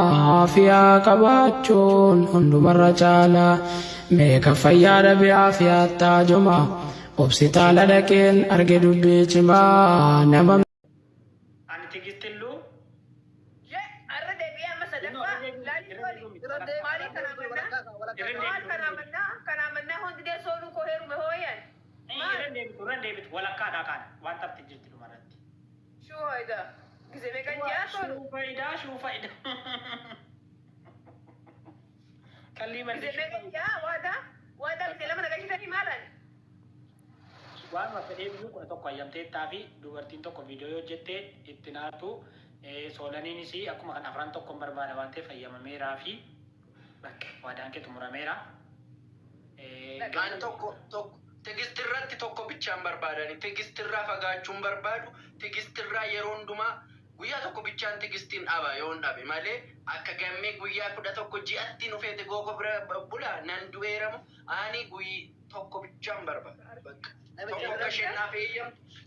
Aafiyaa qabaachuun hundumarra caalaa meeqa fayyaadha bi'aafiyaa taajuma obsitaala dhaqeen arge dubbii cimaa nama. Ani tigistilluu arra deebi'ee amma sadaffaa kanamannaa hundi deessoonuu koo heerume hooyan irran deebitu walakkaa dhaqaan waan taphti jirti dhumarratti. shuu hoyda gisee meeqan jaatoon Shuu faayidaa. Kallii gisee malee. meeqan jaa waadaa gisee lama nagashitanii maalan Waan fedhee biyyuu 11 ayyamteettaa fi dubartiin tokko viidiyoo yoo jettee itti naatu soolaniinis akkuma kan afran tokko barbaada waan ta'eef fayyamameeraa fi bakka waadaan kee xumurameera. Waan tokko tigistirratti tokko bichaan barbaadani tigistirraa fagaachuun barbaadu tigistirraa yeroo hundumaa guyyaa tokko bichaan tigistiin dhaba yoo hin dhabe malee akka gammee guyyaa 11 ji'atti nufeete gogo bira bula nan du'eeramu ani guyyi tokko bichaan barbaada bakka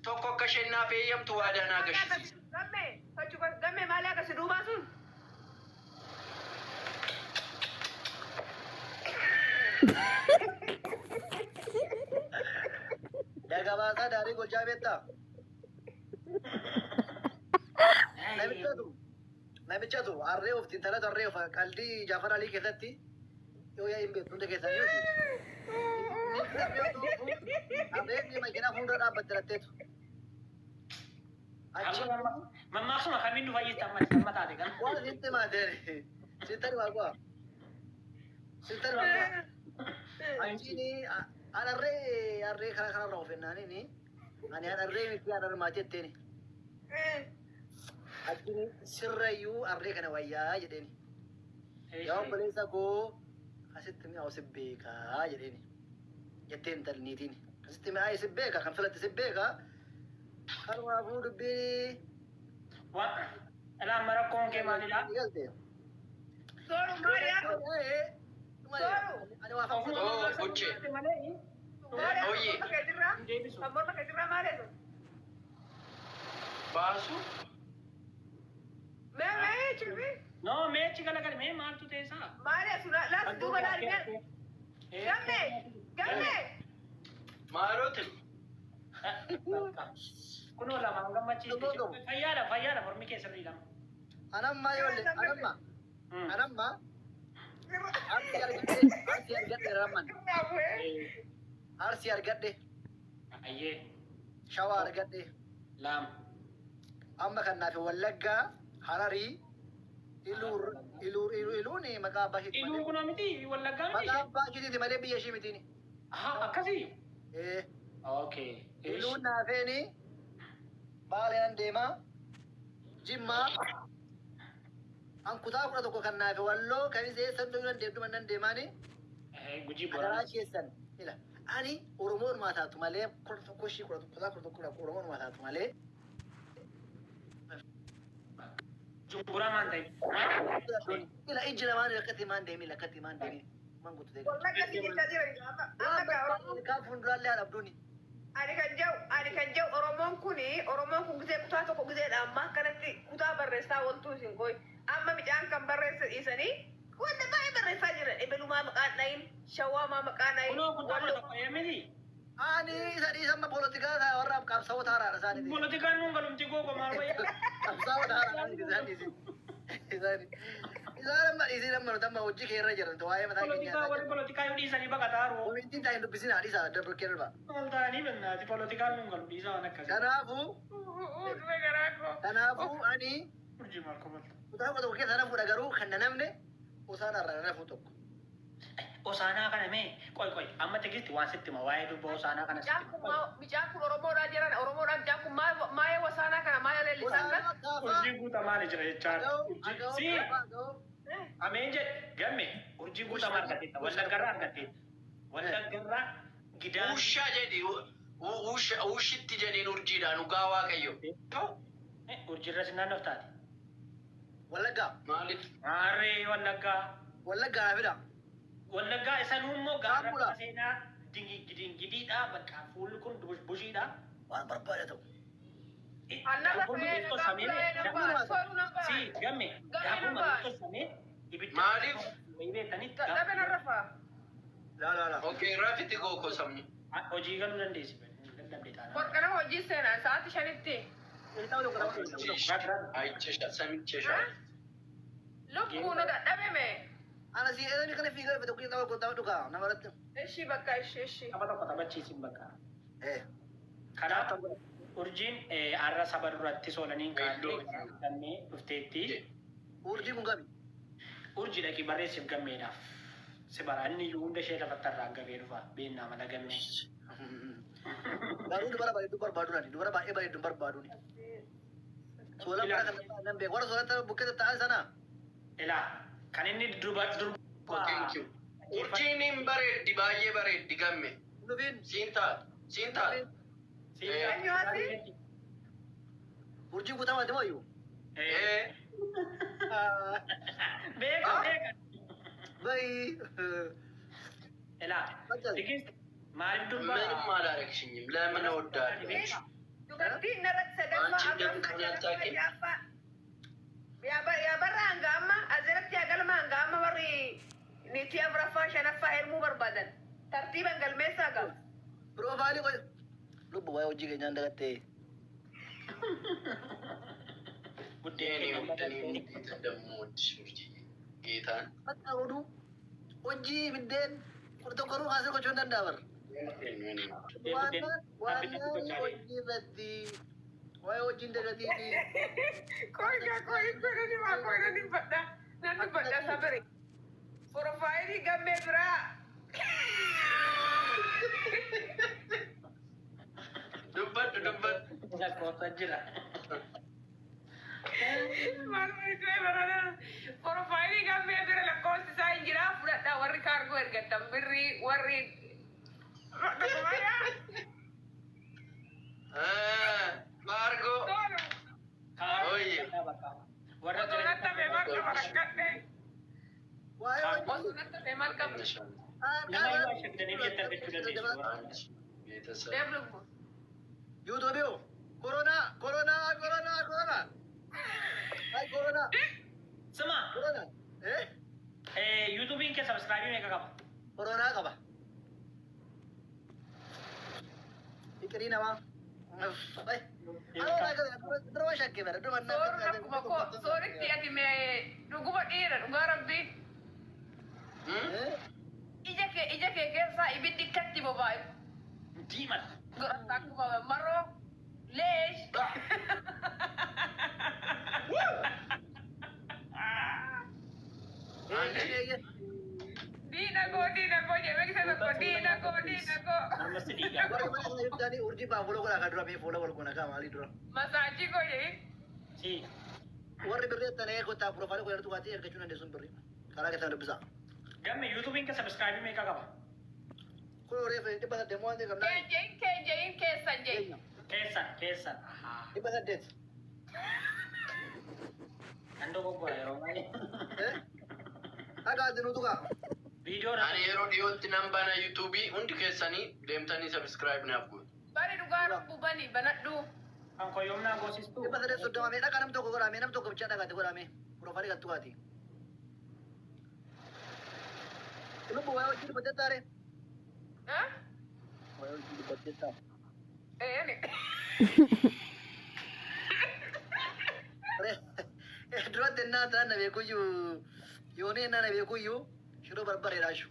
tokko akka shennaaf eeyyamtu waadaan agarsiisa. gammee maali akkasi duubaa sun Dagabasa dari Golja Beta. Namicha tu arree of tintala arree of qalbii Jaafar Ali keessatti yoo yaa hin beektu keessan yoo arree ni makina fuuldura dhaabbatte latteetu. Mammaksuma kamiin nu fayyista amma taate kan. Waan sitti maatere sittari waa kuwa sittari waa kuwa anjini arree kana kana roo fennaani ni ani arree miti arree maatetteeni. Addini sirrayyuu arree kana wayyaa jedheeni. Yoo obboleessa koo asitti mi'aawu si beekaa jedheeni. Jetteen talniitiin. Asitti mi'aawu si beekaa kan filatti si beekaa. Kanumaafuu dubbii. Waan alaan mara koon kee maalidhaa? sooruu maaliyaa Ani waa fakkaatu. Oh, gochee. Oye. Ammoota keetirraa maaleetu Baasu. mee chirri No, meechi galagala mee maaltu teessaa? maalee suna laata duuba laalmee gammee Maalootin. Kunoo lamaan gammachiiste. Fayyaadha mormi keessa riidhama. Anamma yoolle anamma arsi argadhe ramman arsi argadhe Ayyee shawaa argadhe laam. amma kan naafe wallaggaa hararii iluun maqaa abbaa ishiiti Iluun kunoo miti wallaggaa maqaa miti. abbaa ishiiti malee biyya ishii mitiini. Akkasii. Eh, Okay. iluun naafeeni baaleen deemaa jimmaa ankutaa 11 kan naafe walloo kan isee sandoo nan deemtu nan deemaani Gujii adaraa boraa. keessan ila ani oromoon maataatu malee 11 shii 11 oromoon maataatu malee Jumburaa maan ta'e. ila ijji lamaan lakkatti maan deemi lakkatti maan deemi man guutu ta'e wallagga si jechaa jira amma kaa kaan fuulduraallee haadha abduuni ani kan jau oromoon kun gisee kutaa tokko giseedha amma kanatti kutaa barreessaa wantuu isin goy amma midhaan kan barreessa dhiisanii wanta baay'ee barreessaa jira ebelumaa maqaan dhayin shawwaamaa maqaan dhayin Kunoo kutaa tokko miti. ani isa dhiisamma poolitikaa warra qabsaa'ota haaraadha isaaniiti Poolitikaan nuun galumti gogo maal wayyaa. qabsaa'ota haaraadha isaaniiti isaan amma dhiisii amma nuti amma hojii keerra jiran waa'ee mataa Poolitikaa warri keenyaa poolitikaa yoo dhiisanii baqataa roo. komitiin taa'in dubbisin haadhiisa dabru keerra Maal ta'anii bennaati poolitikaan nuun galu dhiisaa waan akkasii. kanaafuu ani Urjii maal kobalta. kutaa tokko keessa nafuudha garuu kan namne osaan har'a nafuu tokko Osaanaa kana mee qoy amma tegisti waan sitti ma waa'ee dubba osaanaa kana sitti. midhaan kun oromoodhaan jiran oromoodhaan midhaan kun maayee wasaanaa kana maayee leellisan kan Urjii guutaa maali jira jechaan. Si ameen jedhe gamme urjii guutaa maal argatteetta wallaggarraa argatteetta. Wallaggarraa gidaan. Ushaa jedhi. Ushitti jedhiin urjiidhaan dhugaa waaqayyo. Urjiirra si naannoof taate. wallaggaa Maaliif? Maarree wallaggaa. wallaggaa naafidha Wallaggaa isa nuummoo gaara Kaamula. seenaa dingidiidha bakka fuulli kun bushiidha. waan barbaade ta'u Daabboon biqiltuu samee si gamme daabboon biqiltuu samee ibidda Maaliif? beektanitti Dhabe narrafa. La. Okay, rafiti goko sammu. hojii galuu dandeessi. Dadhabde taanaan. Borqana hojii seenaa sa'aatii shanitti. Aichesha, samichesha. Lubbuun dadhabeme. Ana si edani kana fiigar beto kii tawo kota duka namaratti. Ishii bakka ishii. Tapha tokko taphachiisin bakka. Eh. Kanaaf urjiin har'a saba duratti soolaniin kaannee dhufteetti. Urjii kun kami? Urjii dhaqii barreessiif gammeedhaaf. Si bara inni iyyuu hunda ishee lafatti irraan gabee dhufa beennaa mala gammee. Garuu dubara bareedduu barbaaduu dubara baay'ee bareedduu barbaaduu. Soolaa bara kan nan beeku warra soolata bukkee ta'an sana. Ilaa kan inni Thank you. Urjinin bareddi, baay'ee bareddi gamme. Nufin Siintaa. urjii kutamaa deemayyuu. Beeka. Bayi. Ilaa maaliif ምንም አላረግሽኝም። ለምን እወዳለሁ? Dubartiin narratti sadaffaa Yaabarra hanga amma asirratti hagalma hanga amma warri niitii afuraffaa shanaffaa hirmuu barbaadan tartiiban galmeessaa qaba. Piroofaayilii qoy. Lubbu waa'ee hojii keenyaan dagattee. Buddeen እንደምወድሽ ጌታን Akka oduu hojii biddeen tokkoruu haasee gochuu hin danda'aman. Waan hojii irratti waa'ee hojiin dagatiifi. Koodani badha nanni badha sabiri. Piroofaayilii gammee biraa. dubbadhu. Piroofaayilii gammee bira lakkoofsi isaa hin jiraa fudhadhaa warri kaargoo ergattan birrii warri. Margo. warra YouTube corona. Ay corona. Sama Corona. YouTubein ke subscribe meeqa qaba? Corona qaba. Ikri nama. Ay. Terus shakke bara. Sooritti ati mee dhuguma dhiira dhugaa rabbii. Ija kee keessaa ibiddi ikkatti bobaayu. Diiman. Akkuma maroo leesh. Diina koo jedhee kisa tokko diina koo. Ormasti dhiigaa. Dani urji baafuloo godhaa kan dura mee fuula wal gona maalii dura. Masaajii koo jedhee. Si. Warri birrii tanee kottaa piroofaayilii godhatu dhugaatee ergachuu dandeessuun birrii. Karaa keessaa dubbisaa. Gamme YouTubein ke subscribe meeqa qaba? Kun horii fi 800 waan ta'eef namni. Keejein keessan jee. Keessan. 800. Kan dogoggora yeroo baay'ee. Akka adinuutu kaa. Viidiyoo Ani yeroo dhiyootti nan bana yuutuubii hundi keessanii deemtanii subscribe naaf godhu. Bari dhugaa rabbuu bani banadhu. kan koyoomnaa goosistuu. 830 mee dhaqa nam tokko godhamee nam tokko bichaa dhaqaate godhamee piroofaayilii gattu kaati. Lubbu waa'ee hojii dubbattee taare. Waa'ee hojii dubbattee taare. Duratti innaa ta'an na beekuyyuu yoonii innaa na beekuyyuu shiroo barbareedhaashu.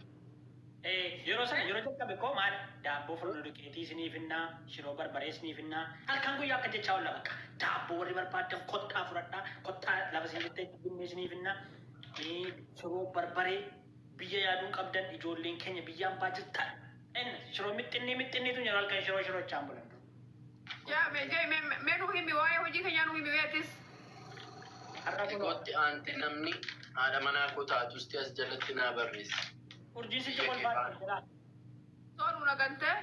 Yeroo sana yeroo jalqabe koo maal daabboo fuuldura duqeetii isiniifinnaa shiroo barbaree isiniifinnaa halkan guyyaa akka jechaa oolla bakka daabboo warri barbaadan kottaa fudhadhaa kottaa lafa isiniifittee dhimmi isiniifinnaa shiroo barbaree biyya yaaduun qabdan ijoolleen keenya biyyaan baajirtan shiroo mixxinniitu yeroo halkan shiroo chaan bulan. Yaa mee nuu himi waa'ee hojii keenyaa nuu himi beektis. Dhikootti aante namni haadha manaa koo taatusti as jalatti naa barreessi. Urjii si jokol baatu jira. Sooruu nagantee.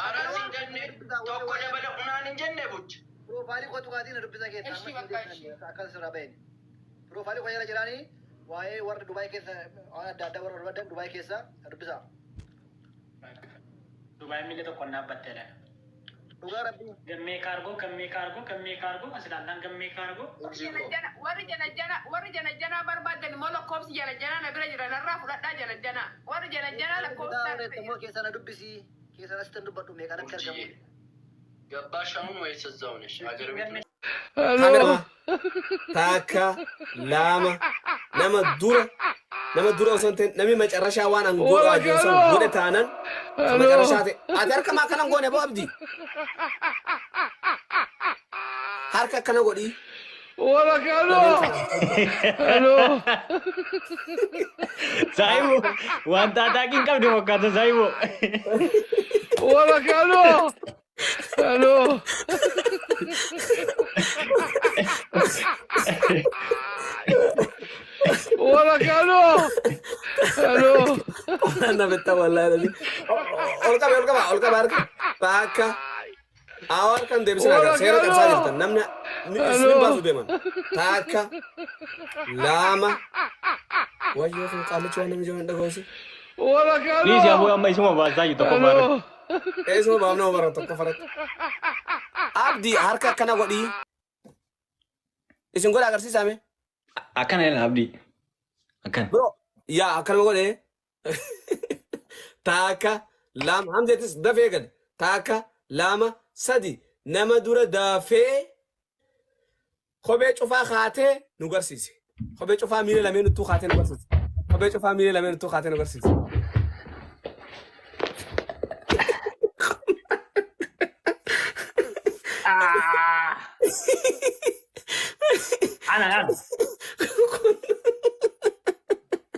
Aaraa siin jennee tokko dabala unaan hin jenne bucha. Piroofaayilii koo dhugaatii na dubbisa keessaa. Ishii bakka ishii. Akkas irraa baheen. Piroofaayilii koo jala jiraanii waa'ee warra Dubaay keessa waan adda addaa warra barbaadan Dubaay keessa na dubbisa. Dubaay miila tokko naabbatteedha. dhugaa rabbii. Gammee kaargoo asilaan gammee kaargoo. warri jana barbaadan immoo lakkoofsi jana na bira jira narraa fudhadhaa jana warri jana lakkoofsi keessa na dubbisi keessa na sitan dubbadhu meeqaan akka argamu. ገባሽ አሁን ወይስ እዛው ነሽ? አገር ቤት ነሽ? ካሜራ ታካ ላማ ነመ ዱረ ሰንተን ነሚ መጨረሻ ዋን አንጎራ ጀንሶ ወደ ታነን መጨረሻ አገር ከማ ከነን ጎነ ቦብዲ harka kana godi wala kalo hello Saibo wanta takin kabde wakata Saibo wala kalo hello wala kalo hello ana betta wallahi olka barka taaka awal kan debisna ga sera kan sajirtan namna nisbin basu deman taaka lama wayo kan qalu chwana mi jawan dagosi wala kalo please ya boy amma isuma ba sai to komar eso ba amna umar to kafarat abdi harka kana godi isin goda agarsi same akan yana abdi akan bro ya akan gode taaka lam hamzatis dafe gad taaka lama sadi nama dura dafe khobe chufa khate nugarsisi khobe chufa mile lamen tu khate nugarsisi khobe chufa mile lamen tu khate nugarsisi ana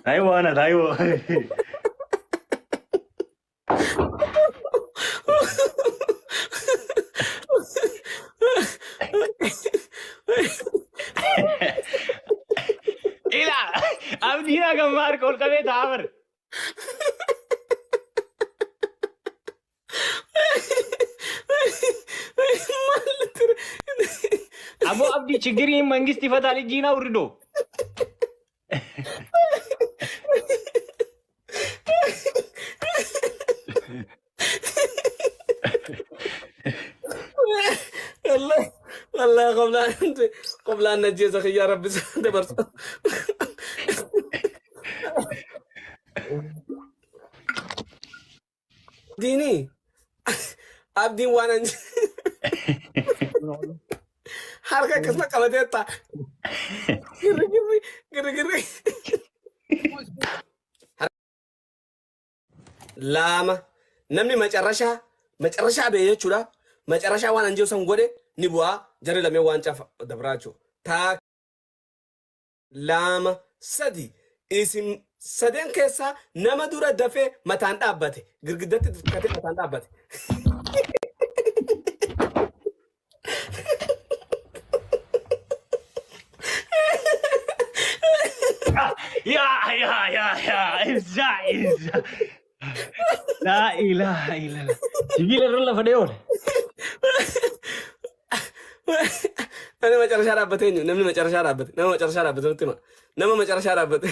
Daiwo Ila abdi na gamar kol kabe thaar Abo abdi chigiri mangisti fatali jina urdo والله قبل أن نجيزك يا رب دبرت ديني أبدي وانا حركة كسمة كمديتا قرقري لاما نمني مجرشا بيجولا مجرشا وانا نجيو سنغودي نبوا جري لمي وانشا دبراچو تا لام سدي اسم سدين كيسا نما دورا دفه متان دابته غرغدت كته متان دابته يا إفزع لا إله إلا الله جيل الرلا فديون أنا ما جرى شرابتين نمني ما جرى شرابت نما ما جرى شرابت نتما نما ما جرى شرابت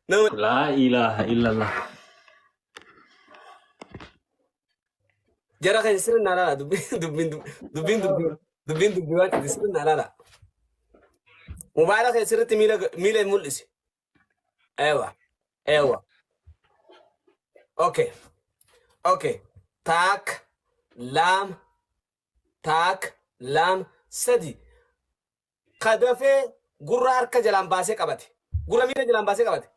لا إله إلا الله جرى كان يصير نالا دبين وقت يصير نالا مبارك يصير ميلا مولس ايوه اوكي تاك لام سدي قدفه غرار كجلام باسه قبته غرا ميلا جلام باسه قبته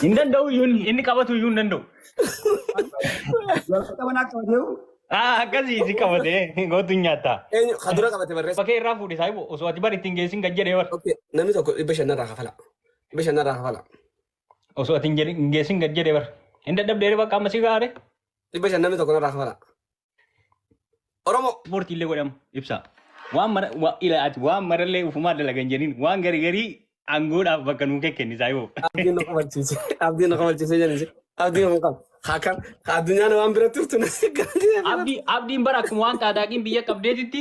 Indandau yun ini kabatu yun dando kasi si kabate gotu nyata khadura qabate barres pakai rafu di saibo oswati bari tingge sing gajje dewa okay nami tokko ibashana rakhafala oswati tingge sing gajje dewa inda dab dere bakka masi gare ibashana nami tokko rakhafala oromo porti le godam ipsa wa ila at wa marale ufuma de la ganjenin wa gari angoda bakanu kenni saibo abdi no kamalchise janise abdi no kam hakan adunya no ambira turtuna abdi barak muan ta dagin biya kabdetitti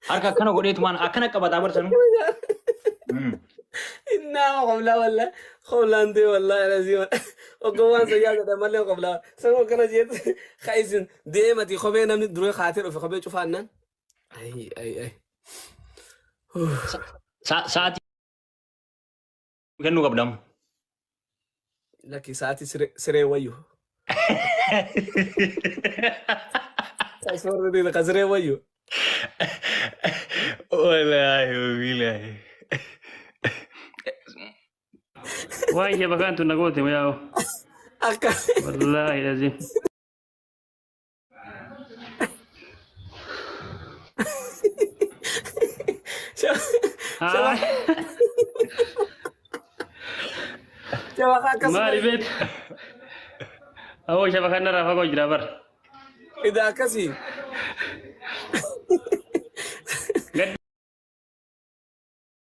Harka akkana godheetu maan akkana qabataa barsanuu. إنها قبلها ولا قبلها أنت والله لازم وقوان سيادة ما لهم قبلها سنو كنا جيت خايزين ديما تي خبينا من دروي خاطر وفي خبي شوف عنا أي Saat kennu qabdam. لكن ساعتي سري ويو تصور دي لك سري ويو Wallahi. Wah, ya bahkan tu nak gote ya. أكا Wallahi lazim. شباب أكا Mari bet. Awo siapa kan nara fago jirabar. إذا كسي